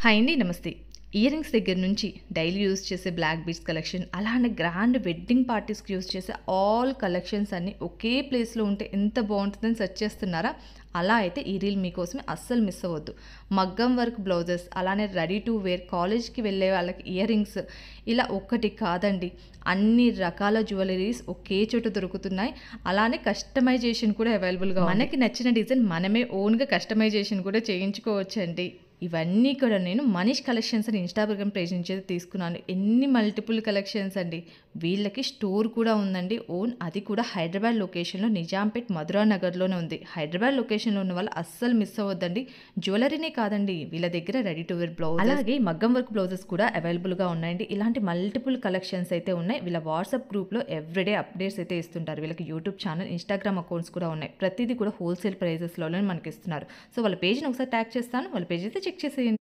Hi అండి. నమస్తే. Ear rings దగ్గర నుంచి డైలీ యూజ్ చేసే బ్లాక్ బీడ్స్ కలెక్షన్, అలానే గ్రాండ్ వెడ్డింగ్ పార్టీస్‌కి యూజ్ చేసే ఆల్ కలెక్షన్స్ అన్నీ ఒకే ప్లేస్‌లో ఉంటే ఎంత బావుంటుందని సెర్చ్ చేస్తున్నారా? అలా అయితే ఈ రీల్ మీకోసమే అస్సలు మిస్ అవ్వద్దు. మగ్గం వర్క్ బ్లౌజెస్, అలానే రెడీ టు వేర్ కాలేజ్‌కి వెళ్ళే వాళ్ళకి ఇయర్ రింగ్స్ ఇలా ఒక్కటి కాదండి. అన్ని రకాల జ్యువెలరీస్ ఒకే చోట దొరుకుతున్నాయి. అలానే కస్టమైజేషన్ కూడా అవైలబుల్‌గా ఉంది. మనకి నచ్చిన డిజైన్ మనమే ఓన్‌గా కస్టమైజేషన్ కూడా చేయించుకోవచ్చండి. ఇవన్నీ కూడా నేను మనీష్ కలెక్షన్స్ అని ఇన్‌స్టాగ్రామ్ పేజ్ నుంచి అయితే తీసుకున్నాను. ఎన్ని మల్టిపుల్ కలెక్షన్స్ అండి. వీళ్ళకి స్టోర్ కూడా ఉందండి ఓన్. అది కూడా హైదరాబాద్ లొకేషన్‌లో నిజాంపేట్ మధురా నగర్‌లోనే ఉంది. హైదరాబాద్ లొకేషన్‌లో ఉన్న వాళ్ళు అస్సలు మిస్ అవ్వద్దండి. జ్యువెలరీనే కాదండి, వీళ్ళ దగ్గర రెడీ టు వేర్ బ్లౌజెస్, అలాగే మగ్గం వర్క్ బ్లౌజెస్ కూడా అవైలబుల్‌గా ఉన్నాయండి. ఇలాంటి మల్టిపుల్ కలెక్షన్స్ అయితే ఉన్నాయి. వీళ్ళ వాట్సాప్ గ్రూప్‌లో ఎవ్రీడే అప్డేట్స్ అయితే ఇస్తుంటారు. వీళ్ళకి యూట్యూబ్ ఛానల్, ఇన్‌స్టాగ్రామ్ అకౌంట్స్ కూడా ఉన్నాయి. ప్రతిదీ కూడా హోల్‌సేల్ ప్రైజెస్‌లోనే మనకి ఇస్తున్నారు. సో వాళ్ళ పేజ్‌ని ఒకసారి ట్యాగ్ చేస్తాను. వాళ్ళ పేజ్ అయితే చెక్ చేసేయండి.